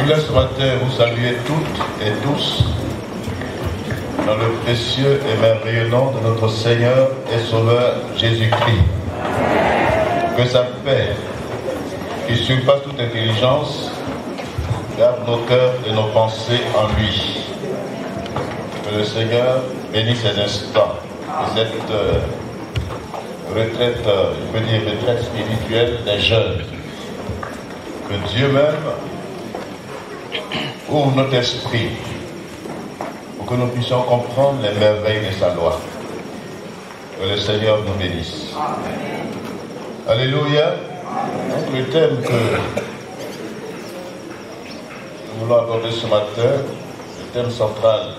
voulais ce matin vous saluer toutes et tous dans le précieux et merveilleux nom de notre Seigneur et Sauveur Jésus-Christ. Que sa paix, qui surpasse toute intelligence, garde nos cœurs et nos pensées en lui. Que le Seigneur bénisse ces instants et cette retraite, je peux dire retraite spirituelle des jeunes. Que Dieu même ouvre notre esprit pour que nous puissions comprendre les merveilles de sa loi. Que le Seigneur nous bénisse. Amen. Alléluia. Donc, le thème que nous voulons aborder ce matin, le thème central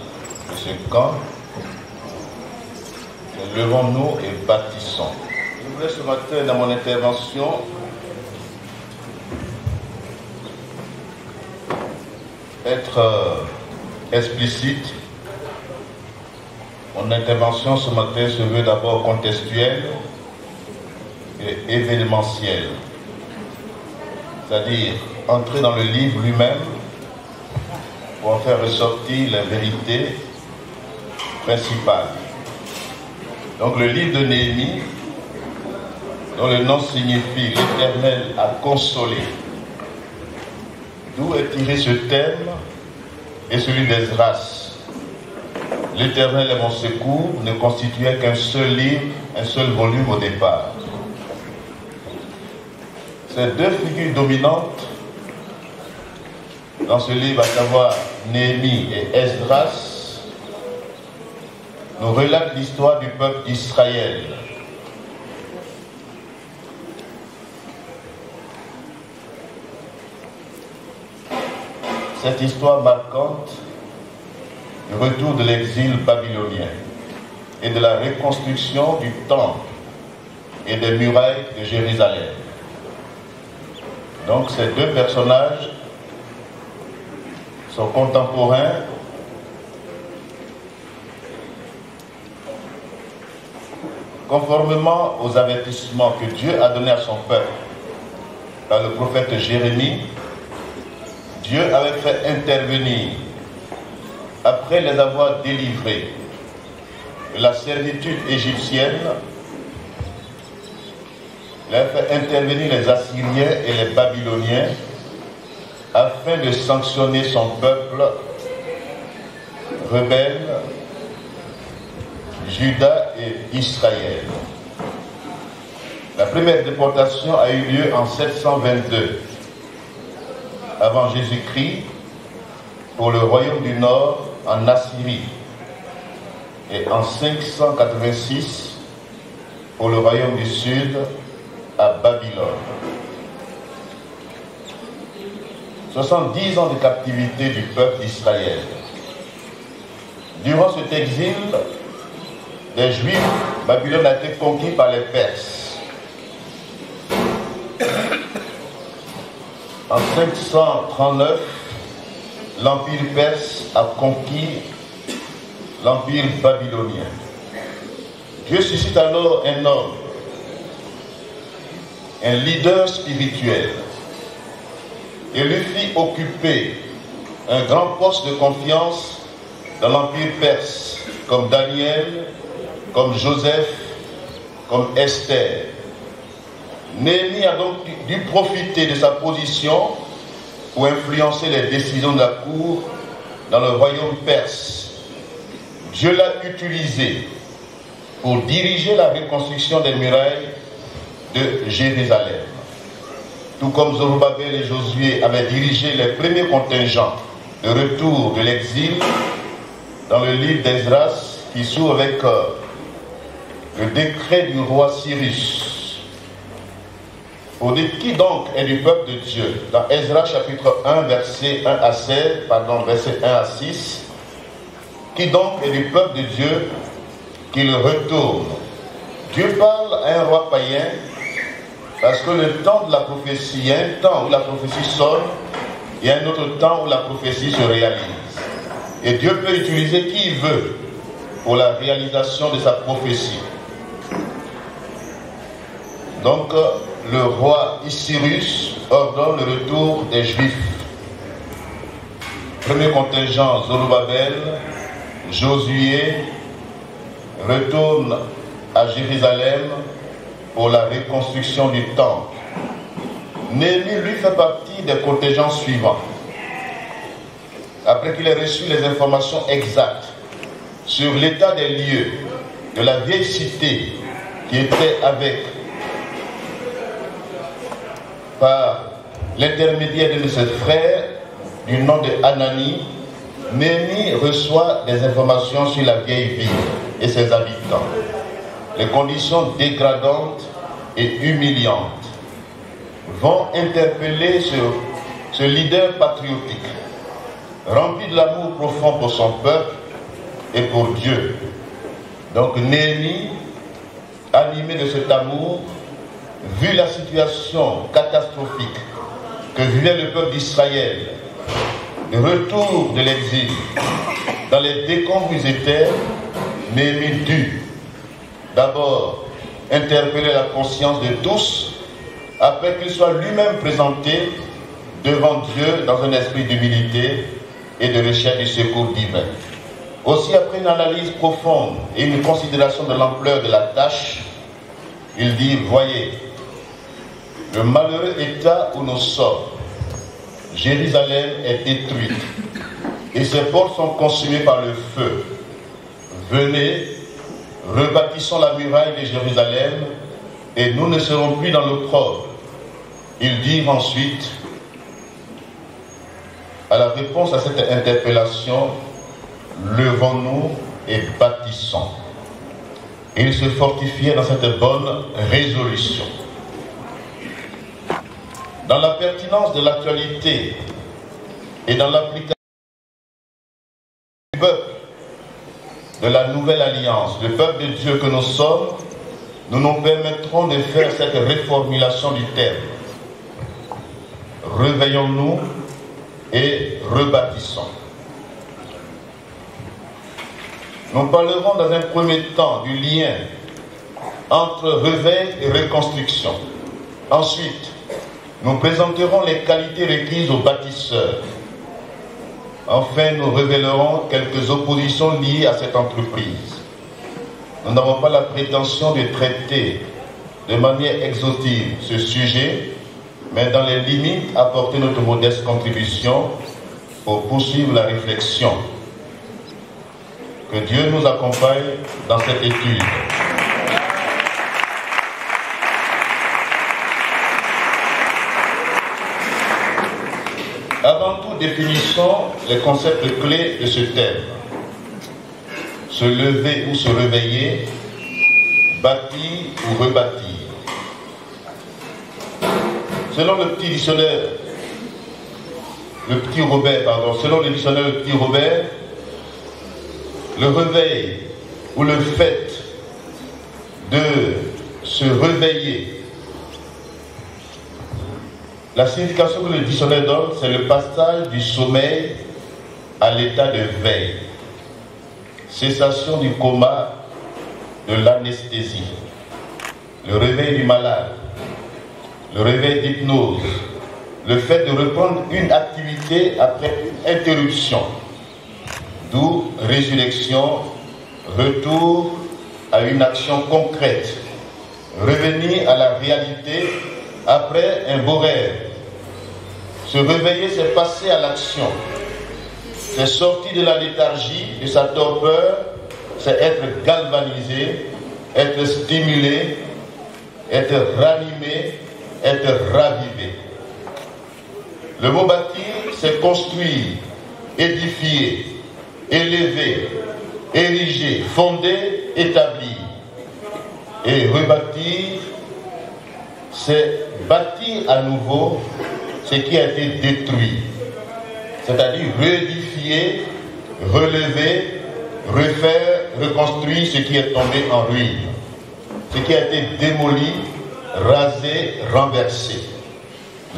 de ce camp, c'est levons-nous et bâtissons. Je voulais ce matin, dans mon intervention, être explicite. Mon intervention ce matin se veut d'abord contextuelle et événementielle. C'est-à-dire entrer dans le livre lui-même pour en faire ressortir les vérités principales. Donc le livre de Néhémie, dont le nom signifie l'Éternel a consolé. D'où est tiré ce thème et celui d'Esdras. L'Éternel est mon secours ne constituait qu'un seul livre, un seul volume au départ. Ces deux figures dominantes dans ce livre, à savoir Néhémie et Esdras, nous relatent l'histoire du peuple d'Israël. Cette histoire marquante du retour de l'exil babylonien et de la reconstruction du temple et des murailles de Jérusalem. Donc ces deux personnages sont contemporains conformément aux avertissements que Dieu a donnés à son peuple par le prophète Jérémie. Dieu avait fait intervenir, après les avoir délivrés de la servitude égyptienne, il a fait intervenir les Assyriens et les Babyloniens afin de sanctionner son peuple rebelle, Juda et Israël. La première déportation a eu lieu en 722 avant Jésus-Christ pour le royaume du Nord en Assyrie et en 586 pour le royaume du Sud à Babylone. 70 ans de captivité du peuple d'Israël. Durant cet exil des Juifs, Babylone a été conquis par les Perses. En 539, l'Empire perse a conquis l'Empire babylonien. Dieu suscite alors un homme, un leader spirituel, et lui fit occuper un grand poste de confiance dans l'Empire perse, comme Daniel, comme Joseph, comme Esther. Néhémie a donc dû profiter de sa position pour influencer les décisions de la cour dans le royaume perse. Dieu l'a utilisé pour diriger la reconstruction des murailles de Jérusalem. Tout comme Zorobabel et Josué avaient dirigé les premiers contingents de retour de l'exil dans le livre d'Esdras qui s'ouvre avec le décret du roi Cyrus. On dit qui donc est du peuple de Dieu? Dans Esdras chapitre 1, verset 1 à 16, verset 1 à 6. Qui donc est du peuple de Dieu qu'il retourne? Dieu parle à un roi païen parce que le temps de la prophétie, il y a un temps où la prophétie sonne, il y a un autre temps où la prophétie se réalise. Et Dieu peut utiliser qui il veut pour la réalisation de sa prophétie. Donc, le roi Cyrus ordonne le retour des Juifs. premier contingent Zorobabel, Josué, retourne à Jérusalem pour la reconstruction du temple. Néhémie, lui, fait partie des contingents suivants. Après qu'il ait reçu les informations exactes sur l'état des lieux de la vieille cité qui était avec, par l'intermédiaire de ses frères, du nom de Hanani, Néhémie reçoit des informations sur la vieille ville et ses habitants. Les conditions dégradantes et humiliantes vont interpeller ce leader patriotique, rempli de l'amour profond pour son peuple et pour Dieu. Donc Néhémie, animé de cet amour, vu la situation catastrophique que vivait le peuple d'Israël, le retour de l'exil, dans les décombres où ils étaient, Néhémie dut d'abord interpeller la conscience de tous, après qu'il soit lui-même présenté devant Dieu dans un esprit d'humilité et de recherche du secours divin. Aussi, après une analyse profonde et une considération de l'ampleur de la tâche, il dit, voyez, le malheureux état où nous sommes, Jérusalem est détruite et ses portes sont consumées par le feu. Venez, rebâtissons la muraille de Jérusalem et nous ne serons plus dans l'opprobre. Il dit ensuite, à la réponse à cette interpellation, levons-nous et bâtissons. Et il se fortifiait dans cette bonne résolution. Dans la pertinence de l'actualité et dans l'application du peuple de la nouvelle alliance, le peuple de Dieu que nous sommes, nous nous permettrons de faire cette reformulation du terme. Réveillons-nous et rebâtissons. Nous parlerons dans un premier temps du lien entre réveil et reconstruction. Ensuite, nous présenterons les qualités requises aux bâtisseurs. Enfin, nous révélerons quelques oppositions liées à cette entreprise. Nous n'avons pas la prétention de traiter de manière exhaustive ce sujet, mais dans les limites, apporter notre modeste contribution pour poursuivre la réflexion. Que Dieu nous accompagne dans cette étude. Avant tout, définissons les concepts clés de ce terme. Se lever ou se réveiller, bâtir ou rebâtir. Selon le petit dictionnaire, selon le dictionnaire Le Petit Robert, le réveil ou le fait de se réveiller, la signification que le dictionnaire donne, c'est le passage du sommeil à l'état de veille, cessation du coma, de l'anesthésie, le réveil du malade, le réveil d'hypnose, le fait de reprendre une activité après une interruption, d'où résurrection, retour à une action concrète, revenir à la réalité après un beau rêve. Se réveiller, c'est passer à l'action. C'est sortir de la léthargie, de sa torpeur, c'est être galvanisé, être stimulé, être ranimé, être ravivé. Le mot bâtir, c'est construire, édifier, élever, ériger, fonder, établir. Et rebâtir, c'est bâtir à nouveau ce qui a été détruit. C'est-à-dire réédifier, relever, refaire, reconstruire ce qui est tombé en ruine. Ce qui a été démoli, rasé, renversé.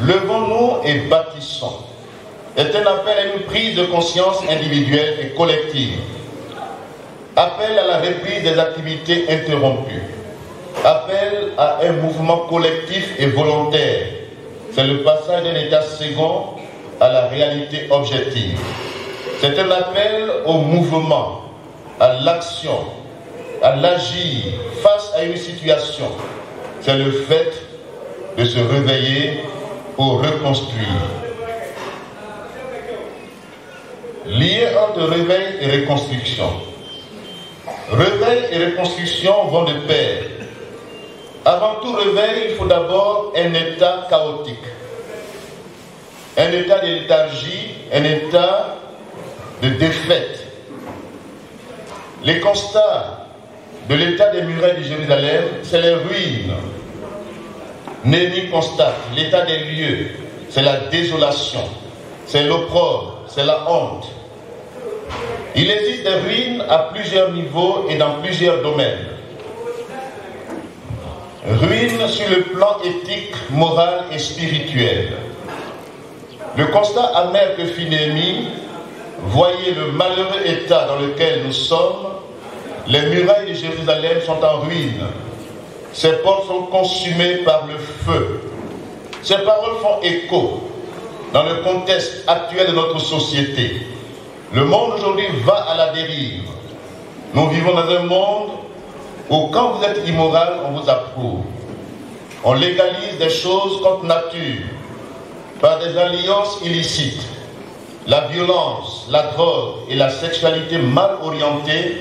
Levons-nous et bâtissons est un appel à une prise de conscience individuelle et collective. Appel à la reprise des activités interrompues. Appel à un mouvement collectif et volontaire. C'est le passage d'un état second à la réalité objective. C'est un appel au mouvement, à l'action, à l'agir face à une situation. C'est le fait de se réveiller pour reconstruire. Lié entre réveil et reconstruction. Réveil et reconstruction vont de pair. Avant tout réveil, il faut d'abord un état chaotique. Un état de léthargie, un état de défaite. Les constats de l'état des murailles de Jérusalem, c'est les ruines. Néhémie constate l'état des lieux, c'est la désolation, c'est l'opprobre, c'est la honte. Il existe des ruines à plusieurs niveaux et dans plusieurs domaines. Ruines sur le plan éthique, moral et spirituel. Le constat amer que fit Néhémie, voyez le malheureux état dans lequel nous sommes, les murailles de Jérusalem sont en ruine. Ces portes sont consumées par le feu. Ces paroles font écho dans le contexte actuel de notre société. Le monde aujourd'hui va à la dérive. Nous vivons dans un monde où quand vous êtes immoral, on vous approuve. On légalise des choses contre nature par des alliances illicites. La violence, la drogue et la sexualité mal orientée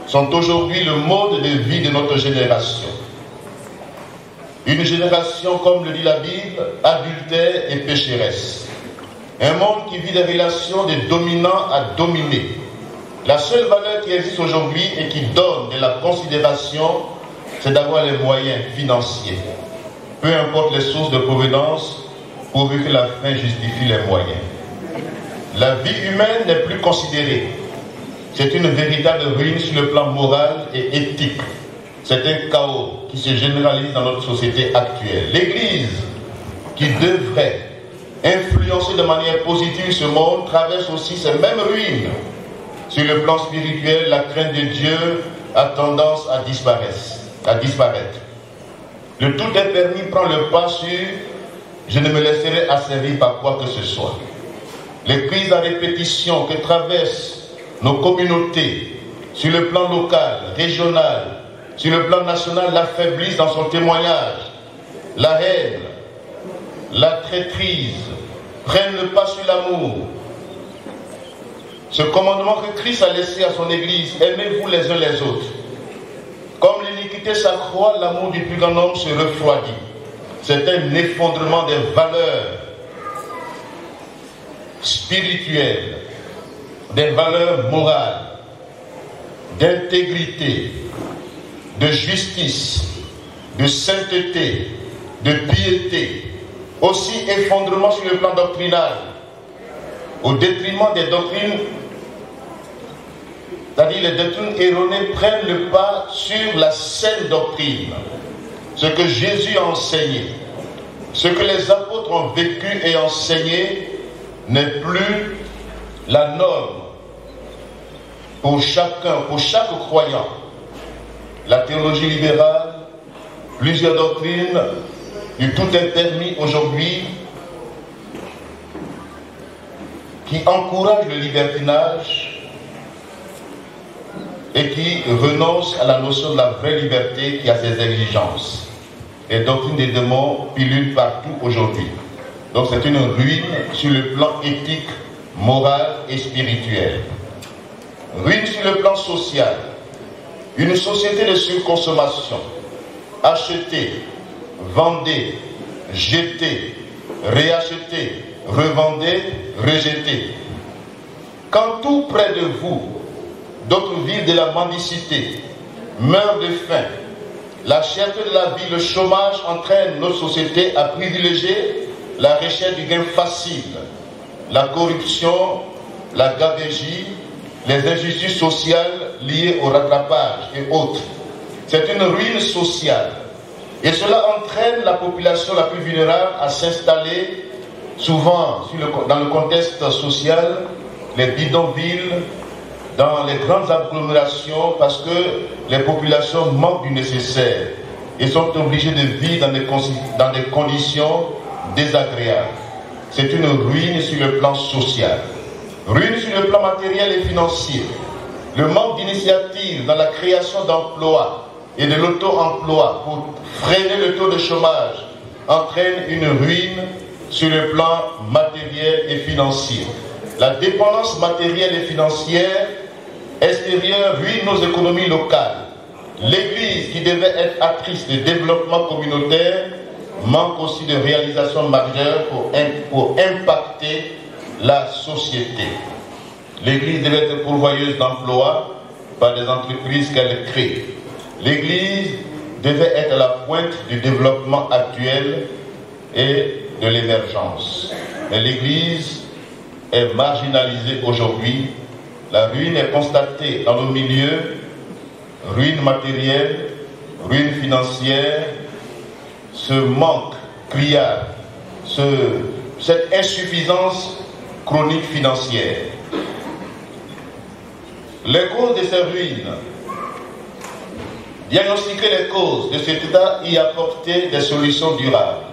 sont aujourd'hui le mode de vie de notre génération. Une génération, comme le dit la Bible, adultère et pécheresse. Un monde qui vit des relations de dominant à dominé. La seule valeur qui existe aujourd'hui et qui donne de la considération, c'est d'avoir les moyens financiers. Peu importe les sources de provenance, pourvu que la fin justifie les moyens. La vie humaine n'est plus considérée. C'est une véritable ruine sur le plan moral et éthique. C'est un chaos qui se généralise dans notre société actuelle. L'Église, qui devrait influencer de manière positive ce monde, traverse aussi ces mêmes ruines. Sur le plan spirituel, la crainte de Dieu a tendance à disparaître. Le tout est permis prend le pas sur « je ne me laisserai asservir par quoi que ce soit ». Les crises à répétition que traversent nos communautés sur le plan local, régional, sur le plan national, l'affaiblissent dans son témoignage. La haine, la traîtrise prennent le pas sur l'amour. Ce commandement que Christ a laissé à son Église, aimez-vous les uns les autres. Comme l'iniquité s'accroît, l'amour du plus grand nombre se refroidit. C'est un effondrement des valeurs spirituelles, des valeurs morales, d'intégrité, de justice, de sainteté, de piété. Aussi effondrement sur le plan doctrinal, au détriment des doctrines, c'est-à-dire les doctrines erronées prennent le pas sur la saine doctrine. Ce que Jésus a enseigné, ce que les apôtres ont vécu et enseigné n'est plus la norme pour chacun, pour chaque croyant. La théologie libérale, plusieurs doctrines, du tout est permis aujourd'hui, qui encourage le libertinage et qui renonce à la notion de la vraie liberté qui a ses exigences. Les doctrines des démons pilulent partout aujourd'hui. Donc c'est une ruine sur le plan éthique, moral et spirituel. Ruine sur le plan social. Une société de surconsommation. Achetez, vendez, jetez, réachetez, revendez, rejetez. Quand tout près de vous, d'autres vivent de la mendicité, meurent de faim, la cherté de la vie, le chômage entraîne nos sociétés à privilégier la recherche du gain facile, la corruption, la gabegie, les injustices sociales liées au rattrapage et autres. C'est une ruine sociale. Et cela entraîne la population la plus vulnérable à s'installer souvent dans le contexte social, les bidonvilles, dans les grandes agglomérations, parce que les populations manquent du nécessaire et sont obligées de vivre dans des conditions désagréables. C'est une ruine sur le plan social. Ruine sur le plan matériel et financier. Le manque d'initiative dans la création d'emplois et de l'auto-emploi pour freiner le taux de chômage entraîne une ruine sur le plan matériel et financier. La dépendance matérielle et financière extérieure ruine nos économies locales. L'Église, qui devait être actrice de développement communautaire, manque aussi de réalisations majeures pour impacter la société. L'Église devait être pourvoyeuse d'emplois par des entreprises qu'elle crée. L'Église devait être à la pointe du développement actuel et de l'émergence. Mais l'Église est marginalisée aujourd'hui. La ruine est constatée dans nos milieux, ruine matérielle, ruine financière, ce manque criard, cette insuffisance chronique financière. Les causes de ces ruines, diagnostiquer les causes de cet état y apporter des solutions durables.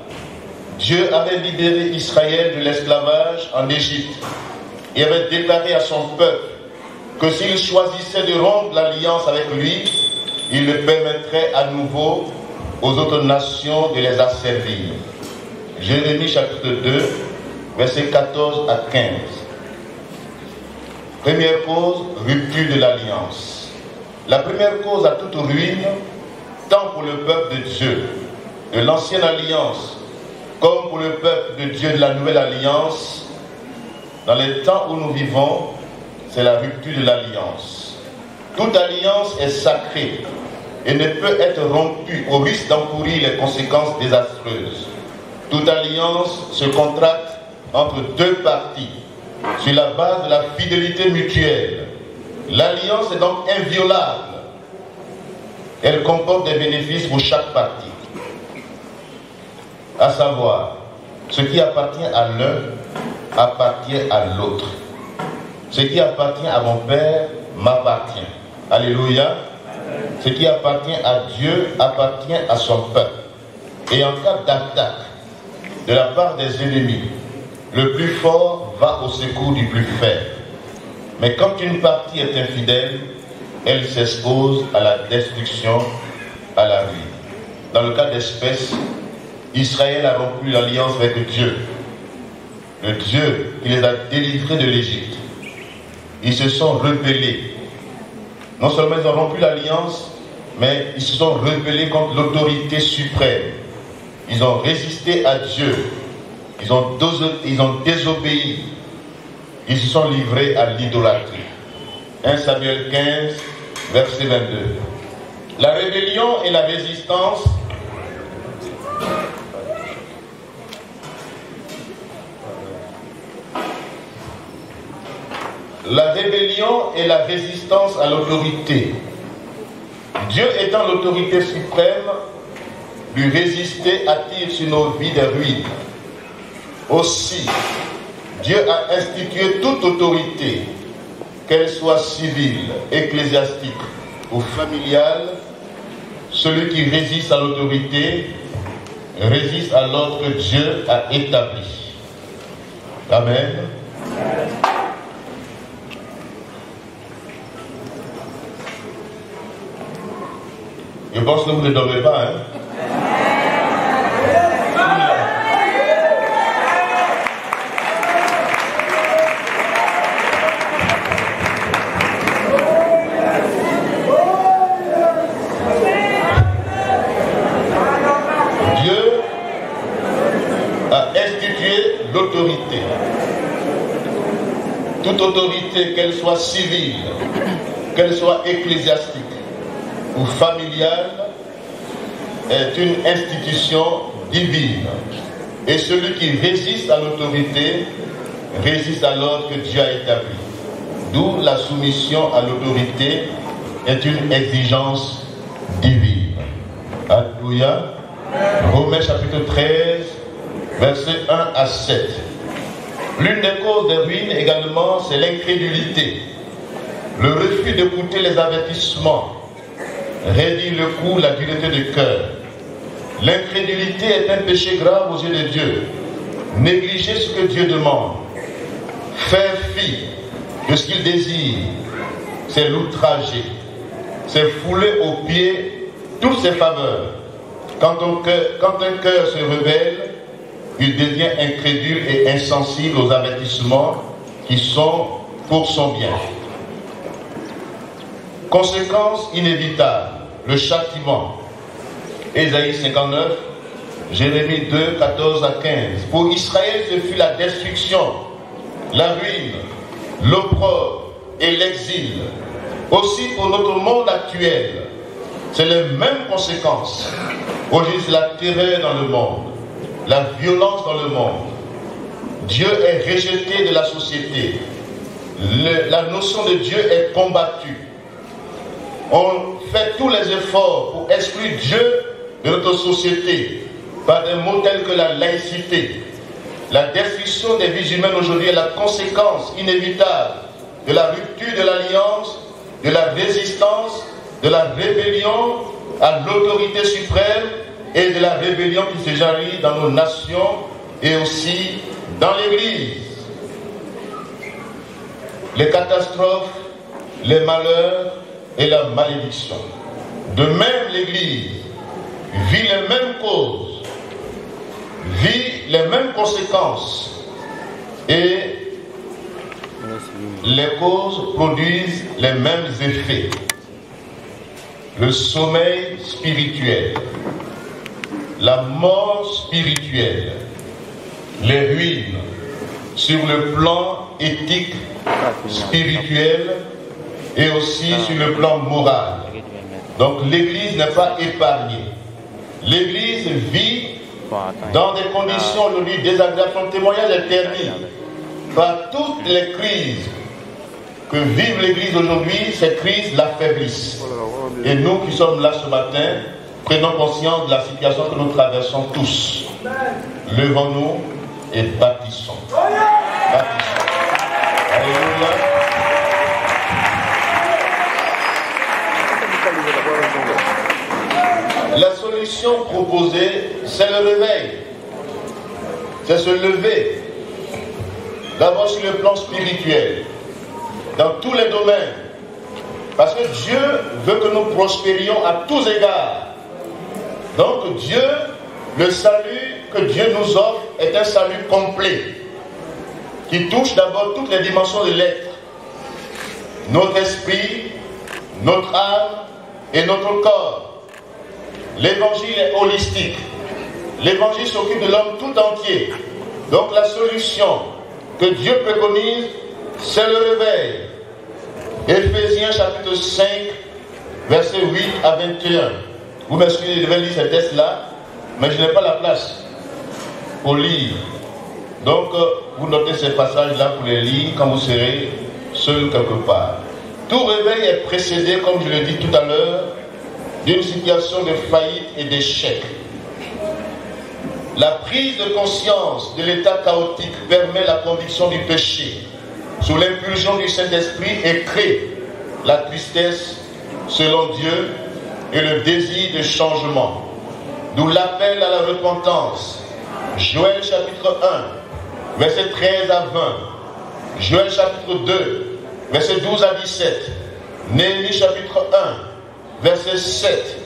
Dieu avait libéré Israël de l'esclavage en Égypte et avait déclaré à son peuple que s'il choisissait de rompre l'alliance avec lui, il le permettrait à nouveau aux autres nations de les asservir. Jérémie chapitre 2, versets 14 à 15. Première cause, rupture de l'alliance. La première cause à toute ruine, tant pour le peuple de Dieu, de l'ancienne alliance, comme pour le peuple de Dieu de la nouvelle alliance, dans les temps où nous vivons, c'est la rupture de l'alliance. Toute alliance est sacrée et ne peut être rompue au risque d'encourir les conséquences désastreuses. Toute alliance se contracte entre deux parties sur la base de la fidélité mutuelle. L'alliance est donc inviolable. Elle comporte des bénéfices pour chaque partie. À savoir, ce qui appartient à l'un appartient à l'autre. Ce qui appartient à mon Père m'appartient. Alléluia. Ce qui appartient à Dieu appartient à son peuple. Et en cas d'attaque de la part des ennemis, le plus fort va au secours du plus faible. Mais quand une partie est infidèle, elle s'expose à la destruction, à la ruine. Dans le cas d'espèce, Israël a rompu l'alliance avec Dieu, le Dieu qui les a délivrés de l'Égypte. Ils se sont rebellés. Non seulement ils ont rompu l'alliance, mais ils se sont rebellés contre l'autorité suprême. Ils ont résisté à Dieu. Ils ont désobéi. Ils se sont livrés à l'idolâtrie. 1 Samuel 15, verset 22. La rébellion et la résistance à l'autorité. Dieu étant l'autorité suprême, lui résister attire sur nos vies des ruines. Aussi, Dieu a institué toute autorité, qu'elle soit civile, ecclésiastique ou familiale. Celui qui résiste à l'autorité résiste à l'ordre que Dieu a établi. Amen. Je pense que vous ne dormez pas, hein? Dieu a institué l'autorité. Toute autorité, qu'elle soit civile, qu'elle soit ecclésiastique ou familiale, est une institution divine. Et celui qui résiste à l'autorité résiste à l'ordre que Dieu a établi. D'où la soumission à l'autorité est une exigence divine. Alléluia. Romains chapitre 13, versets 1 à 7. L'une des causes des ruines également, c'est l'incrédulité. Le refus d'écouter les avertissements réduit le coup, la dureté du cœur. L'incrédulité est un péché grave aux yeux de Dieu. Négliger ce que Dieu demande. Faire fi que ce qu'il désire, c'est l'outrager, c'est fouler aux pieds toutes ses faveurs. Quand un cœur se rebelle, il devient incrédule et insensible aux avertissements qui sont pour son bien. Conséquence inévitable, le châtiment. Ésaïe 59, Jérémie 2, 14 à 15. Pour Israël, ce fut la destruction, la ruine, l'opprobre et l'exil. Aussi pour notre monde actuel, c'est les mêmes conséquences. Aujourd'hui, c'est la terreur dans le monde, la violence dans le monde. Dieu est rejeté de la société. La notion de Dieu est combattue. On fait tous les efforts pour exclure Dieu de notre société par des mots tels que la laïcité. La destruction des vies humaines aujourd'hui est la conséquence inévitable de la rupture de l'alliance, de la résistance, de la rébellion à l'autorité suprême et de la rébellion qui se jaillit dans nos nations et aussi dans l'Église. Les catastrophes, les malheurs et la malédiction. De même, l'Église vit les mêmes causes, vit les mêmes conséquences et les causes produisent les mêmes effets. Le sommeil spirituel, la mort spirituelle, les ruines sur le plan éthique, spirituel et aussi sur le plan moral. Donc l'Église n'est pas épargnée. L'Église vit dans des conditions aujourd'hui désagréables. Son témoignage est permis par toutes les crises que vive l'Église aujourd'hui. Ces crises l'affaiblissent. Et nous qui sommes là ce matin, prenons conscience de la situation que nous traversons tous. Levons-nous et bâtissons. Bâtissons. Alléluia. La solution proposée, c'est le réveil. C'est se lever. D'abord sur le plan spirituel, dans tous les domaines. Parce que Dieu veut que nous prospérions à tous égards. Donc Dieu, le salut que Dieu nous offre est un salut complet, qui touche d'abord toutes les dimensions de l'être. Notre esprit, notre âme et notre corps. L'évangile est holistique. L'évangile s'occupe de l'homme tout entier. Donc la solution que Dieu préconise, c'est le réveil. Éphésiens chapitre 5, versets 8 à 21. Vous m'excusez, je devais lire ces textes-là, mais je n'ai pas la place pour lire. Donc, vous notez ces passages-là pour les lire quand vous serez seul quelque part. Tout réveil est précédé, comme je l'ai dit tout à l'heure, d'une situation de faillite et d'échec. La prise de conscience de l'état chaotique permet la conviction du péché sous l'impulsion du Saint-Esprit et crée la tristesse selon Dieu et le désir de changement. D'où l'appel à la repentance. Joël chapitre 1, verset 13 à 20. Joël chapitre 2, verset 12 à 17. Néhémie chapitre 1, verset 7.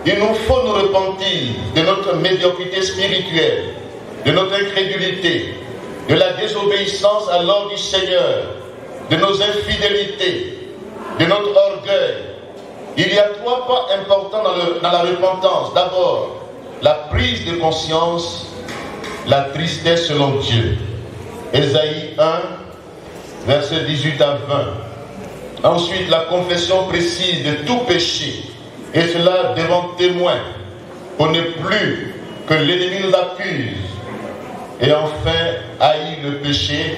Il nous faut nous repentir de notre médiocrité spirituelle, de notre incrédulité, de la désobéissance à l'ordre du Seigneur, de nos infidélités, de notre orgueil. Il y a trois pas importants dans la repentance. D'abord, la prise de conscience, la tristesse selon Dieu. Ésaïe 1, verset 18 à 20. Ensuite, la confession précise de tout péché, et cela devant témoin, pour ne plus que l'ennemi nous accuse. Et enfin, haïr le péché,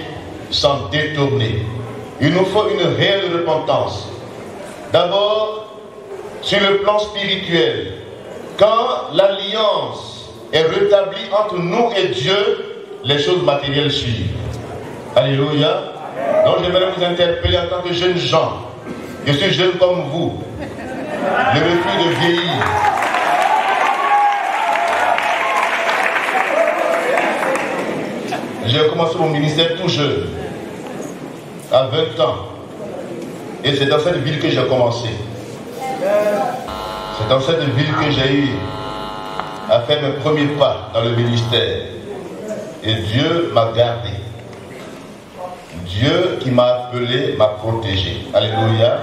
s'en détourner. Il nous faut une réelle repentance. D'abord, sur le plan spirituel, quand l'alliance est rétablie entre nous et Dieu, les choses matérielles suivent. Alléluia. Donc j'aimerais vous interpeller en tant que jeunes gens. Je suis jeune comme vous. Le refus de vieillir. J'ai commencé mon ministère tout jeune. à 20 ans. Et c'est dans cette ville que j'ai commencé. C'est dans cette ville que j'ai eu à faire mes premiers pas dans le ministère. Et Dieu m'a gardé. Dieu qui m'a appelé m'a protégé. Alléluia.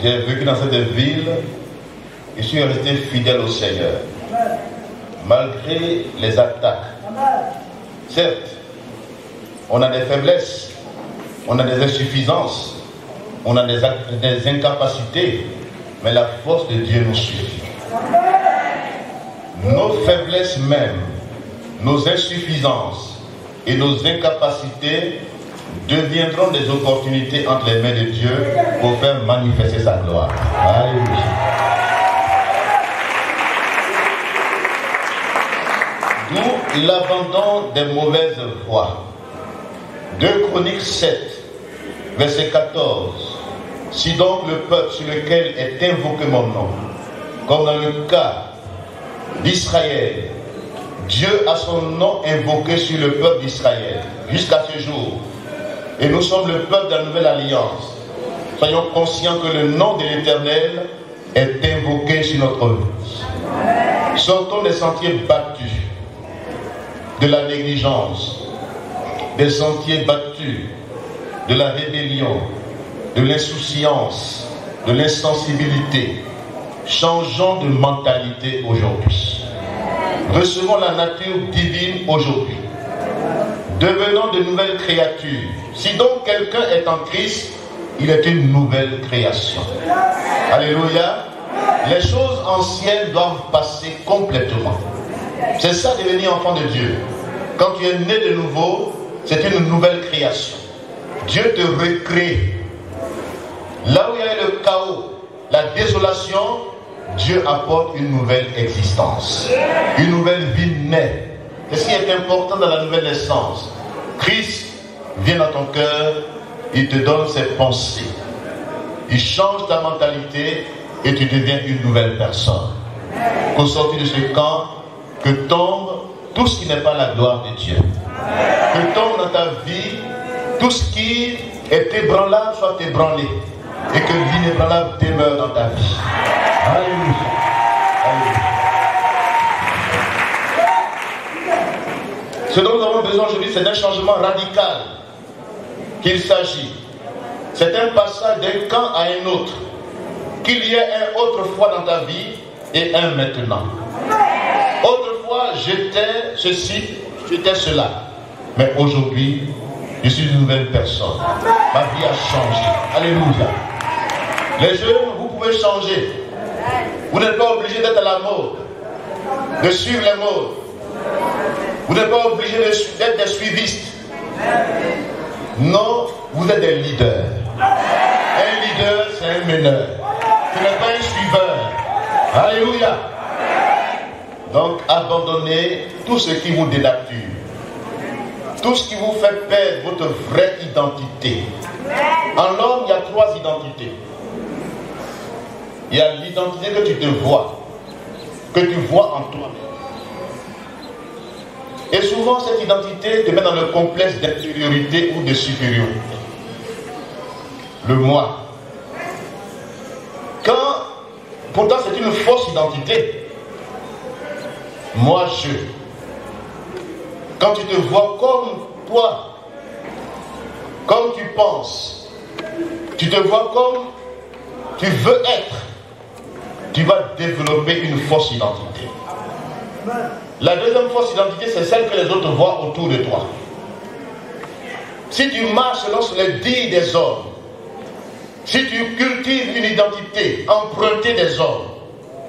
J'ai vécu dans cette ville et je suis resté fidèle au Seigneur. Malgré les attaques. Certes, on a des faiblesses, on a des insuffisances, on a des incapacités, mais la force de Dieu nous suffit. Nos faiblesses même, nos insuffisances et nos incapacités deviendront des opportunités entre les mains de Dieu pour faire manifester sa gloire. Alléluia. D'où l'abandon des mauvaises voies. 2 Chroniques 7, verset 14. Si donc le peuple sur lequel est invoqué mon nom, comme dans le cas d'Israël, Dieu a son nom invoqué sur le peuple d'Israël jusqu'à ce jour. Et nous sommes le peuple de la nouvelle alliance. Soyons conscients que le nom de l'Éternel est invoqué sur notre vie. Sortons des sentiers battus, de la négligence, des sentiers battus, de la rébellion, de l'insouciance, de l'insensibilité. Changeons de mentalité aujourd'hui. Recevons la nature divine aujourd'hui. Devenons de nouvelles créatures. Si donc quelqu'un est en Christ, il est une nouvelle création. Alléluia. Les choses anciennes doivent passer complètement. C'est ça devenir enfant de Dieu. Quand tu es né de nouveau, c'est une nouvelle création. Dieu te recrée. Là où il y a le chaos, la désolation, Dieu apporte une nouvelle existence. Une nouvelle vie naît. Qu'est-ce qui est important dans la nouvelle naissance? Christ vient dans ton cœur, il te donne ses pensées. Il change ta mentalité et tu deviens une nouvelle personne. Qu'au sortir de ce camp, que tombe tout ce qui n'est pas la gloire de Dieu. Que tombe dans ta vie tout ce qui est ébranlable soit ébranlé. Et que l'inébranlable demeure dans ta vie. Alléluia. Alléluia. Ce dont nous avons besoin aujourd'hui, c'est d'un changement radical qu'il s'agit. C'est un passage d'un camp à un autre. Qu'il y ait un autrefois dans ta vie et un maintenant. Autrefois, j'étais ceci, j'étais cela. Mais aujourd'hui, je suis une nouvelle personne. Ma vie a changé. Alléluia. Les jeunes, vous pouvez changer. Vous n'êtes pas obligé d'être à la mode, de suivre les modes. Vous n'êtes pas obligé d'être des suivistes. Non, vous êtes des leaders. Un leader, c'est un meneur. Ce n'est pas un suiveur. Alléluia. Donc, abandonnez tout ce qui vous dénature. Tout ce qui vous fait perdre votre vraie identité. En l'homme, il y a 3 identités. Il y a l'identité que tu te vois, que tu vois en toi. Et souvent, cette identité te met dans le complexe d'infériorité ou de supériorité. Le moi. Pourtant, c'est une fausse identité. Moi, je. Quand tu te vois comme toi, comme tu penses, tu te vois comme tu veux être, tu vas développer une fausse identité. La deuxième fausse identité, c'est celle que les autres voient autour de toi. Si tu marches selon les dires des hommes, si tu cultives une identité empruntée des hommes,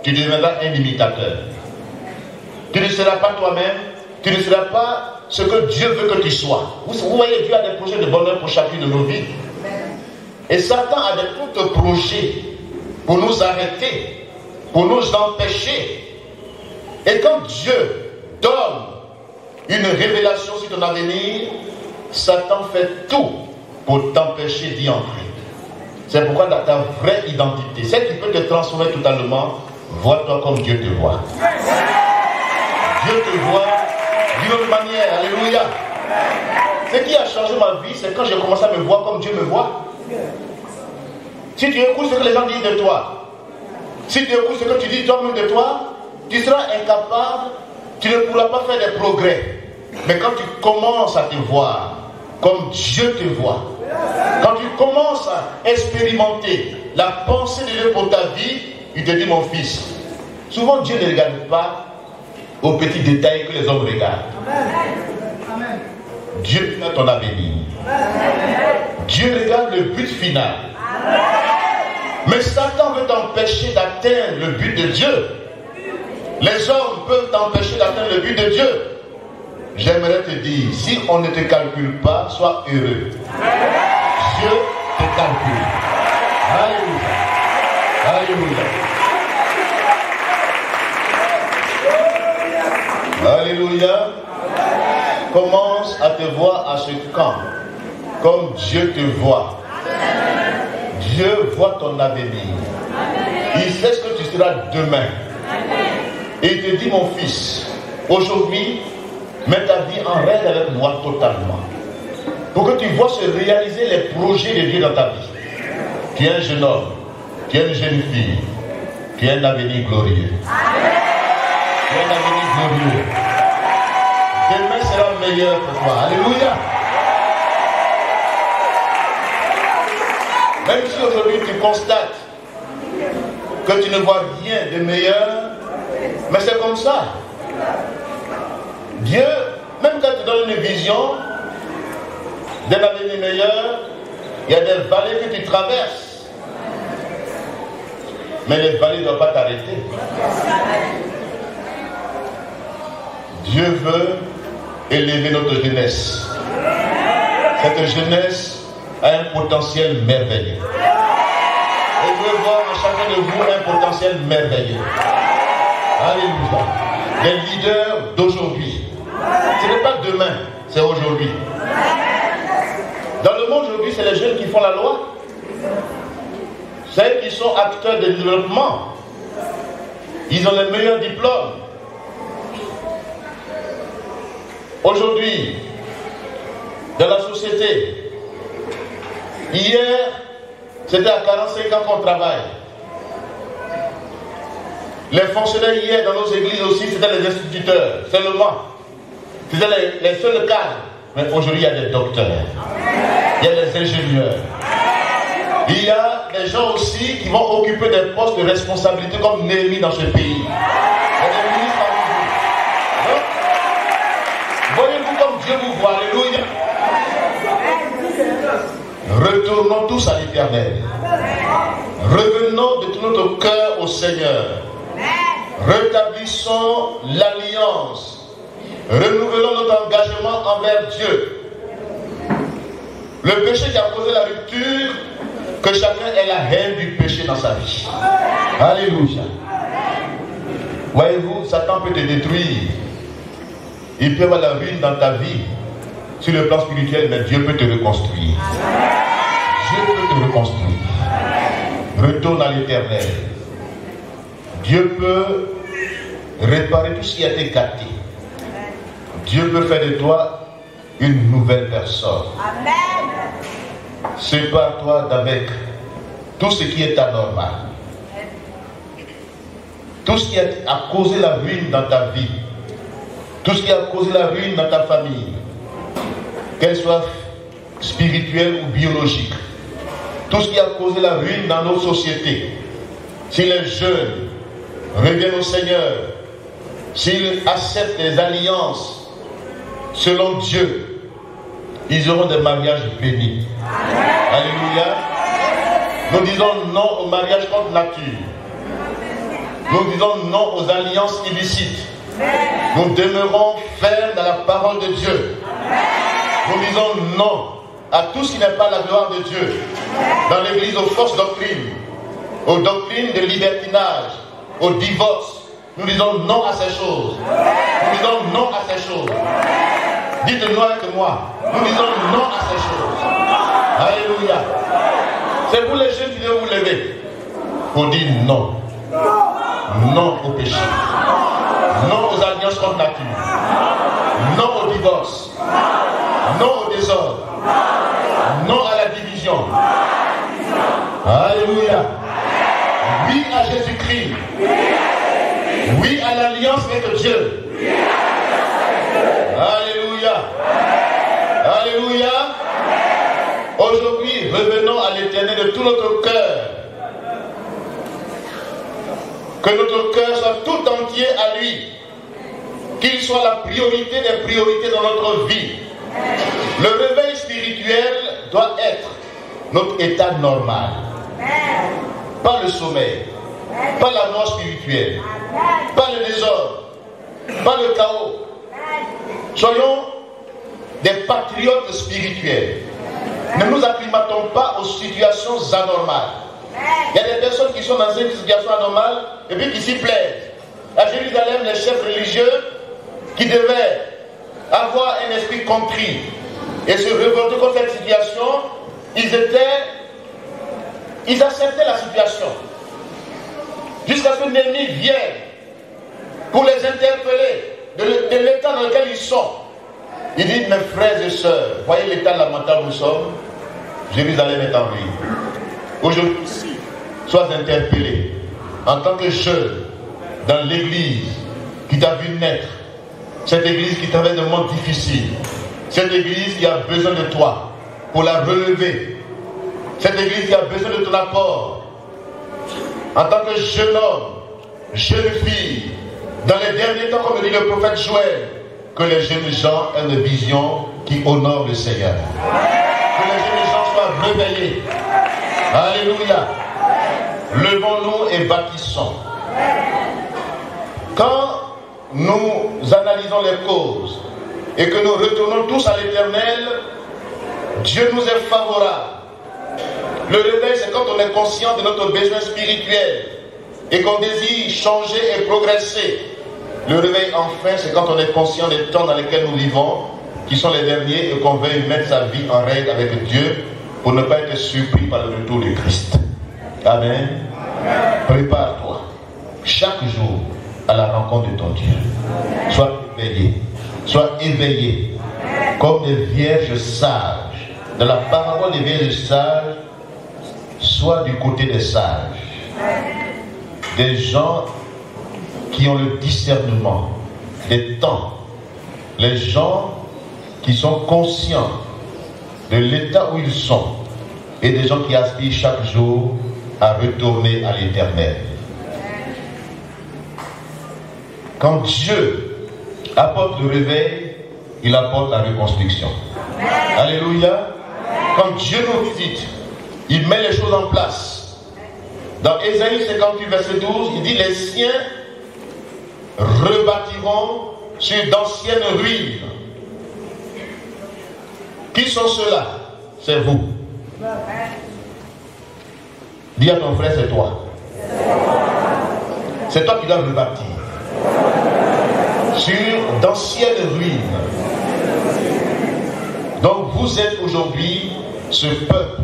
tu deviendras un imitateur. Tu ne seras pas toi-même, tu ne seras pas ce que Dieu veut que tu sois. Vous voyez, Dieu a des projets de bonheur pour chacune de nos vies. Et Satan a des projets pour nous arrêter, pour nous empêcher. Et quand Dieu donne une révélation sur ton avenir, Satan fait tout pour t'empêcher d'y entrer. C'est pourquoi dans ta vraie identité, celle qui peut te transformer totalement, vois-toi comme Dieu te voit. Dieu te voit d'une autre manière. Alléluia. Ce qui a changé ma vie, c'est quand j'ai commencé à me voir comme Dieu me voit. Si tu écoutes ce que les gens disent de toi, si tu écoutes ce que tu dis toi-même de toi, tu seras incapable, tu ne pourras pas faire des progrès. Mais quand tu commences à te voir comme Dieu te voit, quand tu commences à expérimenter la pensée de Dieu pour ta vie, il te dit mon fils. Souvent Dieu ne regarde pas aux petits détails que les hommes regardent. Amen. Dieu regarde ton avenir. Dieu regarde le but final. Amen. Mais Satan veut t'empêcher d'atteindre le but de Dieu. Les hommes peuvent t'empêcher d'atteindre le but de Dieu. J'aimerais te dire, si on ne te calcule pas, sois heureux. Dieu te calcule. Alléluia. Alléluia. Commence à te voir à ce camp comme Dieu te voit. Dieu voit ton avenir. Il sait ce que tu seras demain. Et il te dit, mon fils, aujourd'hui, mets ta vie en règle avec moi totalement. Pour que tu vois se réaliser les projets de Dieu dans ta vie. Tu es un jeune homme, tu es une jeune fille, tu as un avenir glorieux. Tu as un avenir glorieux. Demain sera meilleur pour toi. Alléluia. Même si aujourd'hui tu constates que tu ne vois rien de meilleur, mais c'est comme ça. Dieu, même quand tu donnes une vision d'un avenir meilleur, il y a des vallées que tu traverses. Mais les vallées ne doivent pas t'arrêter. Dieu veut élever notre jeunesse. Cette jeunesse a un potentiel merveilleux. Et Dieu veut voir en chacun de vous un potentiel merveilleux. Alléluia. Les leaders d'aujourd'hui. Ce n'est pas demain, c'est aujourd'hui. Dans le monde aujourd'hui, c'est les jeunes qui font la loi. C'est eux qui sont acteurs de développement. Ils ont les meilleurs diplômes. Aujourd'hui, dans la société, hier, c'était à 45 ans qu'on travaille. Les fonctionnaires hier dans nos églises aussi, c'était les instituteurs, seulement. C'était les seuls cadres. Mais aujourd'hui, il y a des docteurs. Il y a des ingénieurs. Il y a des gens aussi qui vont occuper des postes de responsabilité comme Néhémie dans ce pays. Il y a des ministres à vous. Voyez-vous comme Dieu vous voit. Alléluia. Retournons tous à l'Éternel. Revenons de tout notre cœur au Seigneur. Rétablissons l'alliance. Renouvelons notre engagement envers Dieu. Le péché qui a causé la rupture, que chacun ait la haine du péché dans sa vie. Alléluia. Voyez-vous, Satan peut te détruire. Il peut avoir la ruine dans ta vie sur le plan spirituel, mais Dieu peut te reconstruire. Dieu peut te reconstruire. Retourne à l'Éternel. Dieu peut réparer tout ce qui a été gâté. Dieu peut faire de toi une nouvelle personne. Amen. Sépare-toi d'avec tout ce qui est anormal. Tout ce qui a causé la ruine dans ta vie. Tout ce qui a causé la ruine dans ta famille. Qu'elle soit spirituelle ou biologique. Tout ce qui a causé la ruine dans nos sociétés. Si les jeunes reviennent au Seigneur, s'ils acceptent les alliances selon Dieu, ils auront des mariages bénis. Alléluia. Nous disons non au mariage contre nature. Nous disons non aux alliances illicites. Nous demeurons fermes dans la parole de Dieu. Nous disons non à tout ce qui n'est pas la gloire de Dieu. Dans l'église, aux fausses doctrines, aux doctrines de libertinage, au divorce. Nous disons non à ces choses. Nous disons non à ces choses. Dites-nous avec moi. Nous disons non à ces choses. Alléluia. C'est vous les jeunes qui devez vous lever pour dire non. Non au péché. Non aux alliances contre nature. Non au divorce. Non au désordre. Non à la division. Alléluia. Oui à Jésus-Christ. Oui à l'alliance avec Dieu. Alléluia. Alléluia. Aujourd'hui, revenons à l'Éternel de tout notre cœur. Que notre cœur soit tout entier à lui. Qu'il soit la priorité des priorités dans notre vie. Le réveil spirituel doit être notre état normal. Pas le sommeil, pas la mort spirituelle, pas le désordre, pas le chaos. Soyons des patriotes spirituels. Ne nous acclimatons pas aux situations anormales. Il y a des personnes qui sont dans une situation anormale et puis qui s'y plaisent. À Jérusalem, les chefs religieux qui devaient avoir un esprit contrit et se révolter contre cette situation, ils acceptaient la situation. Jusqu'à ce que l'ennemi vienne pour les interpeller de l'état dans lequel ils sont. Il dit, mes frères et sœurs, voyez l'état lamentable où nous sommes. Jérusalem est en ruine. Aujourd'hui, sois interpellé en tant que jeune dans l'église qui t'a vu naître. Cette église qui traverse des moments difficiles. Cette église qui a besoin de toi pour la relever. Cette église qui a besoin de ton apport. En tant que jeune homme, jeune fille, dans les derniers temps, comme le dit le prophète Joël, que les jeunes gens aient une vision qui honore le Seigneur. Que les jeunes gens soient réveillés. Alléluia. Levons-nous et bâtissons. Quand nous analysons les causes et que nous retournons tous à l'Éternel, Dieu nous est favorable. Le réveil, c'est quand on est conscient de notre besoin spirituel et qu'on désire changer et progresser. Le réveil, enfin, c'est quand on est conscient des temps dans lesquels nous vivons, qui sont les derniers, et qu'on veuille mettre sa vie en règle avec Dieu pour ne pas être surpris par le retour de Christ. Amen. Prépare-toi chaque jour à la rencontre de ton Dieu. Sois éveillé. Sois éveillé comme des vierges sages. Dans la parabole des vierges sages, sois du côté des sages. Des gens qui ont le discernement des temps. Les gens qui sont conscients de l'état où ils sont. Et des gens qui aspirent chaque jour à retourner à l'Éternel. Quand Dieu apporte le réveil, il apporte la reconstruction. Alléluia. Quand Dieu nous visite, il met les choses en place. Dans Ésaïe 58, verset 12, il dit, les siens rebâtiront sur d'anciennes ruines. Qui sont ceux-là? C'est vous. Dis à ton frère, c'est toi. C'est toi qui dois rebâtir. Sur d'anciennes ruines. Donc vous êtes aujourd'hui ce peuple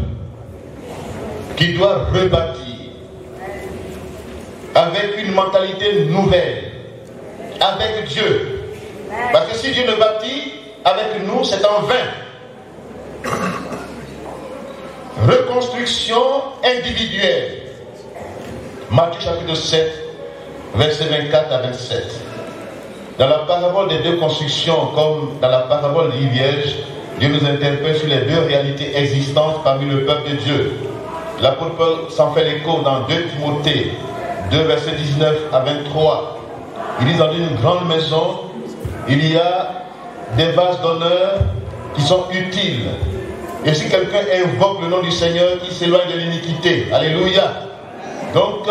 qui doit rebâtir avec une mentalité nouvelle, avec Dieu. Parce que si Dieu ne bâtit avec nous, c'est en vain. Reconstruction individuelle. Matthieu chapitre 7, versets 24 à 27. Dans la parabole des deux constructions, comme dans la parabole des vierges, Dieu nous interpelle sur les deux réalités existantes parmi le peuple de Dieu. L'apôtre Paul s'en fait l'écho dans 2 Timothée 2, versets 19 à 23. Il dit, dans une grande maison, il y a des vases d'honneur qui sont utiles. Et si quelqu'un invoque le nom du Seigneur, qui s'éloigne de l'iniquité. Alléluia. Donc,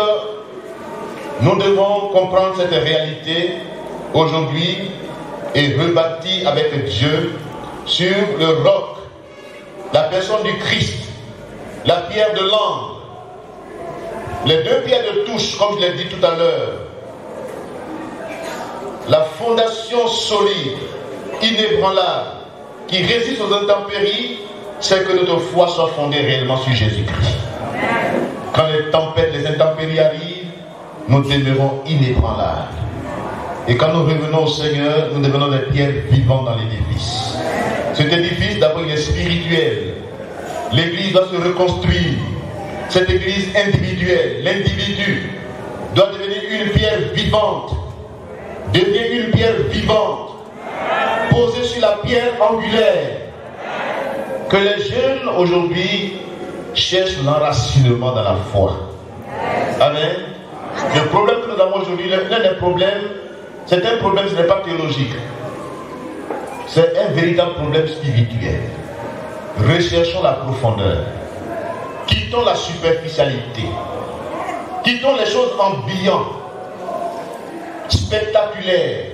nous devons comprendre cette réalité aujourd'hui et rebâtir avec Dieu sur le roc, la personne du Christ, la pierre de l'angle, les deux pierres de touche, comme je l'ai dit tout à l'heure, la fondation solide, inébranlable, qui résiste aux intempéries, c'est que notre foi soit fondée réellement sur Jésus-Christ. Quand les tempêtes, les intempéries arrivent, nous demeurons inébranlables. Et quand nous revenons au Seigneur, nous devenons des pierres vivantes dans l'édifice. Cet édifice, d'abord, il est spirituel. L'église doit se reconstruire. Cette église individuelle, l'individu doit devenir une pierre vivante. Devenir une pierre vivante. Posée sur la pierre angulaire. Que les jeunes aujourd'hui cherchent l'enracinement dans la foi. Amen. Le problème que nous avons aujourd'hui, l'un des problèmes, c'est un problème, ce n'est pas théologique. C'est un véritable problème spirituel. Recherchons la profondeur. Quittons la superficialité. Quittons les choses ambiantes, spectaculaires.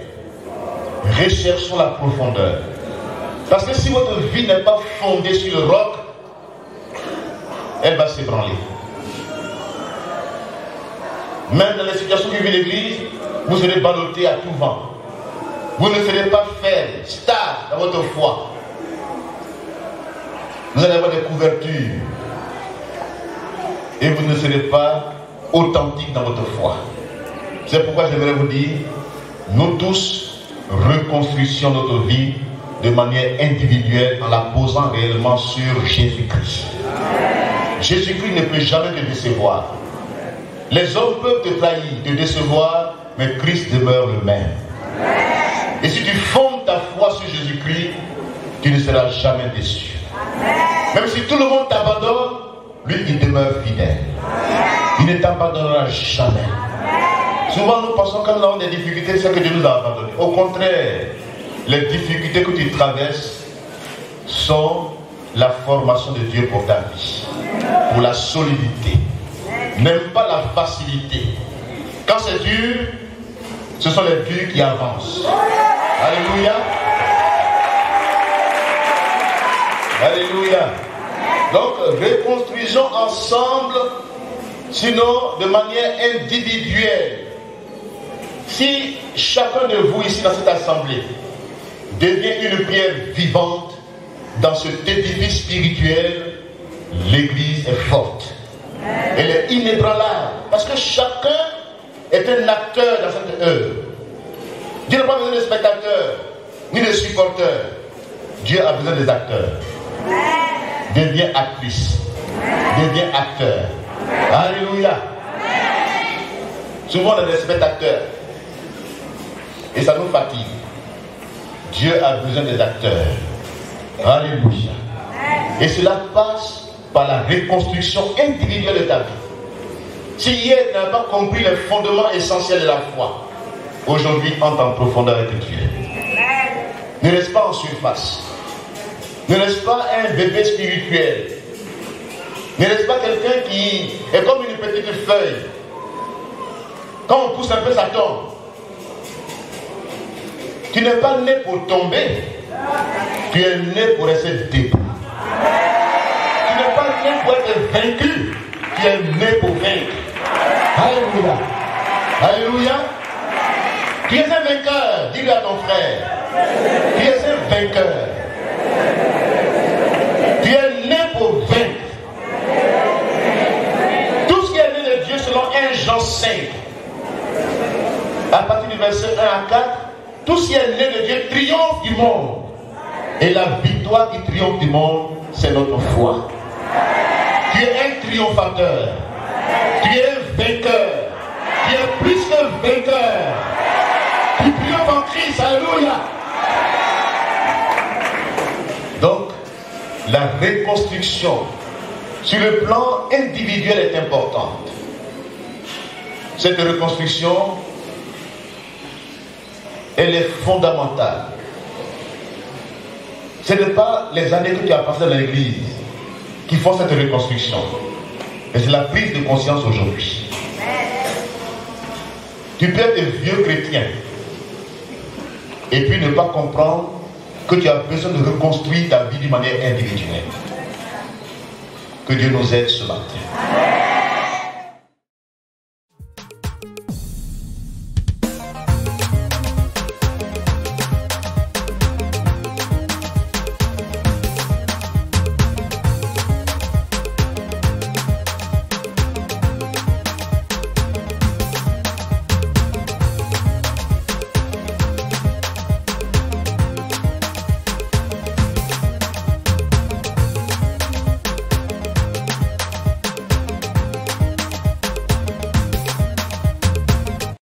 Recherchons la profondeur. Parce que si votre vie n'est pas fondée sur le roc, elle va s'ébranler. Même dans les situations que vit l'Église, vous serez ballotté à tout vent. Vous ne serez pas ferme, stable dans votre foi. Vous allez avoir des couvertures. Et vous ne serez pas authentique dans votre foi. C'est pourquoi j'aimerais vous dire, nous tous reconstruisons notre vie de manière individuelle en la posant réellement sur Jésus-Christ. Jésus-Christ ne peut jamais te décevoir. Les hommes peuvent te trahir, te décevoir, mais Christ demeure le même. Et si tu fondes ta foi sur Jésus-Christ, tu ne seras jamais déçu. Même si tout le monde t'abandonne, lui il demeure fidèle. Il ne t'abandonnera jamais. Souvent nous pensons quand nous avons des difficultés, c'est que Dieu nous a abandonnés. Au contraire, les difficultés que tu traverses sont la formation de Dieu pour ta vie, pour la solidité. N'aime pas la facilité. Quand c'est dur, ce sont les durs qui avancent. Alléluia. Alléluia. Donc, reconstruisons ensemble, sinon de manière individuelle. Si chacun de vous ici dans cette assemblée devient une pierre vivante dans cet édifice spirituel, l'Église est forte. Elle est inébranlable. Parce que chacun est un acteur dans cette œuvre. Dieu n'a pas besoin de spectateurs, ni de supporters. Dieu a besoin des acteurs. Deviens actrice. Deviens acteur. Alléluia. Souvent on est des spectateurs. Et ça nous fatigue. Dieu a besoin des acteurs. Alléluia. Et cela passe par la reconstruction individuelle de ta vie. Si hier tu n'as pas compris les fondements essentiels de la foi, aujourd'hui entre en profondeur avec Dieu. Ne reste pas en surface. Ne reste pas un bébé spirituel. Ne reste pas quelqu'un qui est comme une petite feuille. Quand on pousse un peu, ça tombe. Tu n'es pas né pour tomber. Tu es né pour rester debout. Tu n'es pas né pour être vaincu. Tu es né pour vaincre. Alléluia. Alléluia. Tu es un vainqueur. Dis-le à ton frère. Tu es un vainqueur. Tu es né pour vaincre. Tout ce qui est né de Dieu selon 1 Jean 5. À partir du verset 1 à 4, tout ce qui est né de Dieu triomphe du monde. Et la victoire qui triomphe du monde, c'est notre foi. Tu es un triomphateur. Tu es un vainqueur. Tu es plus que vainqueur. Tu triomphes en Christ. Alléluia. Donc, la reconstruction sur le plan individuel est importante. Cette reconstruction, elle est fondamentale. Ce n'est pas les années que tu as passées dans l'église qui font cette reconstruction. Mais c'est la prise de conscience aujourd'hui. Tu peux être vieux chrétien et puis ne pas comprendre que tu as besoin de reconstruire ta vie d'une manière individuelle. Que Dieu nous aide ce matin.